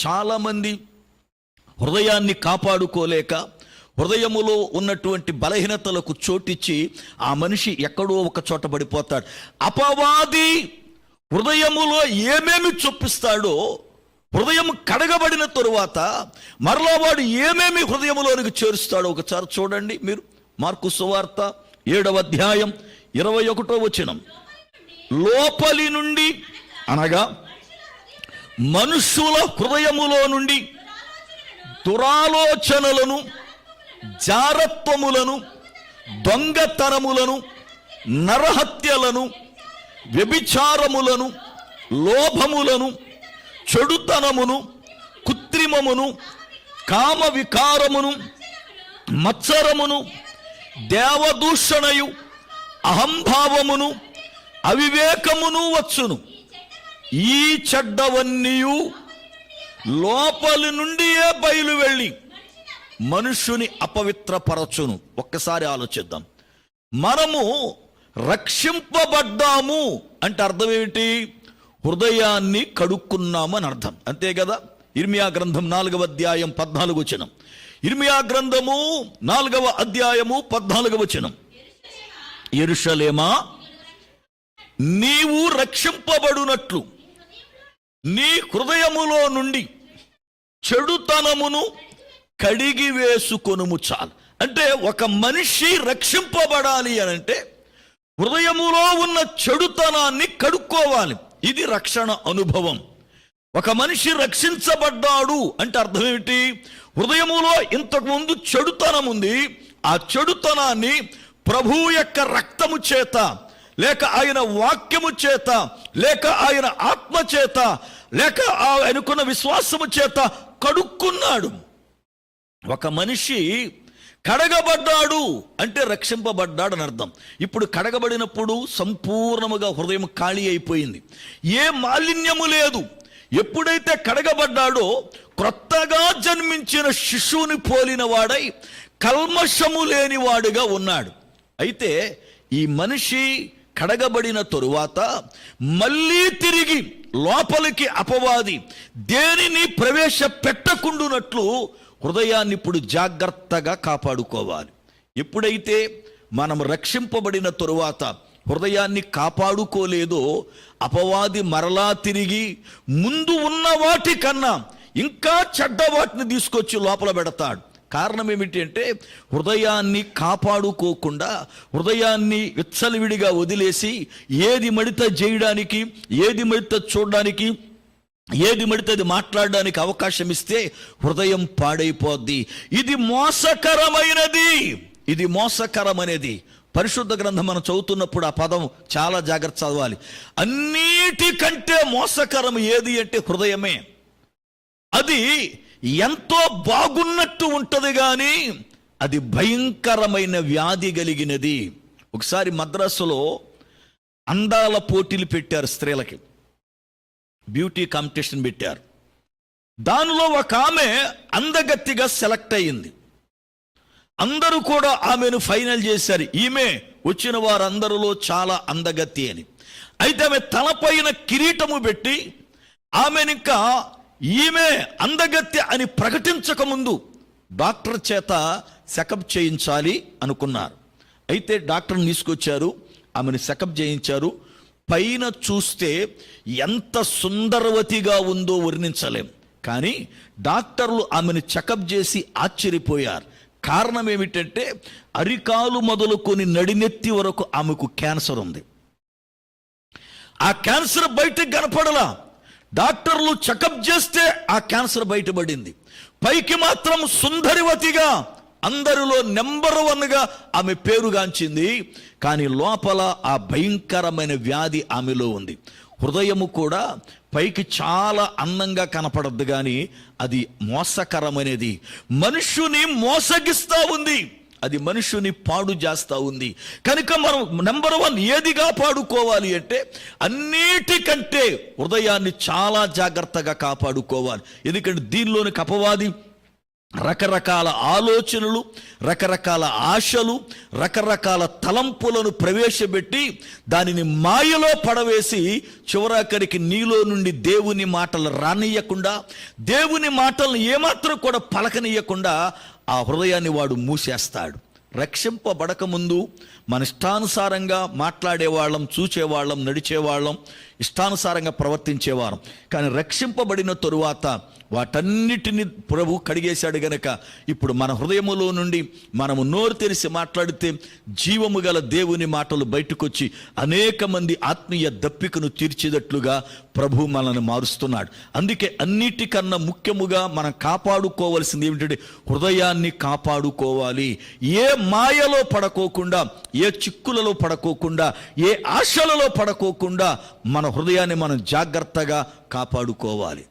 చాలామంది హృదయాన్ని కాపాడుకోలేక హృదయములో ఉన్నటువంటి బలహీనతలకు చోటిచ్చి ఆ మనిషి ఎక్కడో ఒక చోట పడిపోతాడు. అపవాది హృదయములో ఏమేమి చొప్పిస్తాడో, హృదయం కడగబడిన తరువాత మరలా వాడు ఏమేమి హృదయములోనికి చేరుస్తాడో ఒకసారి చూడండి. మీరు మార్కు సువార్త 7వ అధ్యాయం 21వ వచనం. లోపలి నుండి అనగా మనుషుల హృదయములో నుండి దురాలోచనలను, జారత్వములను, దొంగతనములను, నరహత్యలను, వ్యభిచారములను, లోభములను, చెడుతనమును, కృత్రిమమును, కామ వికారమును, మత్సరమును, దేవదూషణయు, అహంభావమును, అవివేకమును వచ్చును. ఈ చెడ్డవన్నీయు లోపలి నుండియే బయలు వెళ్ళి మనుషుని అపవిత్రపరచును. ఒక్కసారి ఆలోచిద్దాం. మనము రక్షింపబడ్డాము అంటే అర్థం ఏమిటి? హృదయాన్ని కడుక్కున్నాము అని అర్థం, అంతే కదా. ఇర్మియా గ్రంథం 4వ అధ్యాయం 14వ వచనం. ఇర్మియా గ్రంథము 4వ అధ్యాయము 14వ వచనం. యెరూషలేమా, నీవు రక్షింపబడునట్లు నీ హృదయములో నుండి చెడుతనమును కడిగి వేసుకొనుము చాలు. అంటే ఒక మనిషి రక్షింపబడాలి అని అంటే హృదయములో ఉన్న చెడుతనాన్ని కడుక్కోవాలి. ఇది రక్షణ అనుభవం. ఒక మనిషి రక్షించబడ్డాడు అంటే అర్థం ఏమిటి? హృదయములో ఇంతకుముందు చెడుతనం ఉంది. ఆ చెడుతనాన్ని ప్రభువు యొక్క రక్తము చేత, లేక ఆయన వాక్యము చేత, లేక ఆయన ఆత్మ చేత, లేక ఆయనకున్న విశ్వాసము చేత కడుక్కున్నాడు. ఒక మనిషి కడగబడ్డాడు అంటే రక్షింపబడ్డాడు అని అర్థం. ఇప్పుడు కడగబడినప్పుడు సంపూర్ణముగా హృదయం ఖాళీ అయిపోయింది, ఏ మాలిన్యము లేదు. ఎప్పుడైతే కడగబడ్డాడో క్రొత్తగా జన్మించిన శిశువుని పోలిన వాడై కల్మషము లేనివాడుగా ఉన్నాడు. అయితే ఈ మనిషి కడగబడిన తరువాత మళ్ళీ తిరిగి లోపలికి అపవాది దేనిని ప్రవేశపెట్టకుండునట్లు హృదయాన్ని ఇప్పుడు జాగ్రత్తగా కాపాడుకోవాలి. ఎప్పుడైతే మనం రక్షింపబడిన తరువాత హృదయాన్ని కాపాడుకోలేదో అపవాది మరలా తిరిగి ముందు ఉన్న వాటి కన్నా ఇంకా చెడ్డ వాటిని తీసుకొచ్చి లోపల పెడతాడు. కారణం ఏమిటి అంటే హృదయాన్ని కాపాడుకోకుండా హృదయాన్ని విచ్చలవిడిగా వదిలేసి ఏది మడిత చేయడానికి, ఏది మడిత చూడడానికి, ఏది మడితే అది మాట్లాడడానికి అవకాశం ఇస్తే హృదయం పాడైపోద్ది. ఇది మోసకరమైనది. ఇది మోసకరమనేది పరిశుద్ధ గ్రంథం మనం చదువుతున్నప్పుడు ఆ పదం చాలా జాగ్రత్త చదవాలి. అన్నిటికంటే మోసకరం ఏది అంటే హృదయమే. అది ఎంతో బాగున్నట్టు ఉంటది కానీ అది భయంకరమైన వ్యాధి కలిగినది. ఒకసారి మద్రాసులో అందాల పోటీలు పెట్టారు, స్త్రీలకి బ్యూటీ కాంపిటీషన్ పెట్టారు. దానిలో ఒక ఆమె అందగత్తిగా సెలెక్ట్ అయ్యింది. అందరూ కూడా ఆమెను ఫైనల్ చేశారు. ఈమె వచ్చిన వారందరిలో చాలా అందగత్తి అని. అయితే ఆమె తలపైన కిరీటము పెట్టి ఆమెనింకా ఈమె అందగత్తి అని ప్రకటించక ముందు డాక్టర్ చేత చెకప్ చేయించాలి అనుకున్నారు. అయితే డాక్టర్ని తీసుకొచ్చారు, ఆమెను చెకప్ చేయించారు. పైన చూస్తే ఎంత సుందరవతిగా ఉందో వర్ణించలేం. కానీ డాక్టర్లు ఆమెను చెకప్ చేసి ఆశ్చర్యపోయారు. కారణం ఏమిటంటే అరికాలు మొదలుకొని నడినెత్తి వరకు ఆమెకు క్యాన్సర్ ఉంది. ఆ క్యాన్సర్ బయటకు కనపడలా. డాక్టర్లు చెకప్ చేస్తే ఆ క్యాన్సర్ బయటపడింది. పైకి మాత్రం సుందరివతిగా అందరిలో నెంబర్ 1గా ఆమె పేరుగాంచింది. కానీ లోపల ఆ భయంకరమైన వ్యాధి ఆమెలో ఉంది. హృదయము కూడా పైకి చాలా అందంగా కనపడద్దు కానీ అది మోసకరమనేది. మనుష్యుని మోసగిస్తూ ఉంది, అది మనుషుని పాడు చేస్తూ ఉంది. కనుక మనం నెంబర్ 1 ఏదిగా పాడుకోవాలి అంటే అన్నిటికంటే హృదయాన్ని చాలా జాగ్రత్తగా కాపాడుకోవాలి. ఎందుకంటే దీనిలోనికి అపవాది రకరకాల ఆలోచనలు, రకరకాల ఆశలు, రకరకాల తలంపులను ప్రవేశపెట్టి దానిని మాయలో పడవేసి చివరాఖరికి నీలో నుండి దేవుని మాటలు రానియ్యకుండా, దేవుని మాటలను ఏమాత్రం కూడా పలకనీయకుండా ఆ హృదయాన్ని వాడు మూసేస్తాడు. రక్షింపబడకముందు మన ఇష్టానుసారంగా మాట్లాడేవాళ్ళం, చూచేవాళ్ళం, నడిచేవాళ్ళం, ఇష్టానుసారంగా ప్రవర్తించేవారం. కానీ రక్షింపబడిన తరువాత వాటన్నిటిని ప్రభు కడిగేశాడు గనక ఇప్పుడు మన హృదయములో నుండి మనము నోరు తెరిచి మాట్లాడితే జీవము గల దేవుని మాటలు బయటకొచ్చి అనేక మంది ఆత్మీయ దప్పికను తీర్చేటట్లుగా ప్రభు మనల్ని మారుస్తున్నాడు. అందుకే అన్నిటికన్నా ముఖ్యముగా మనం కాపాడుకోవాల్సింది ఏమిటంటే హృదయాన్ని కాపాడుకోవాలి. ఏ మాయలో పడకోకుండా, ఏ చిక్కులలో పడకోకుండా, ఏ ఆశలలో పడకోకుండా మన హృదయాన్ని మనం జాగ్రత్తగా కాపాడుకోవాలి.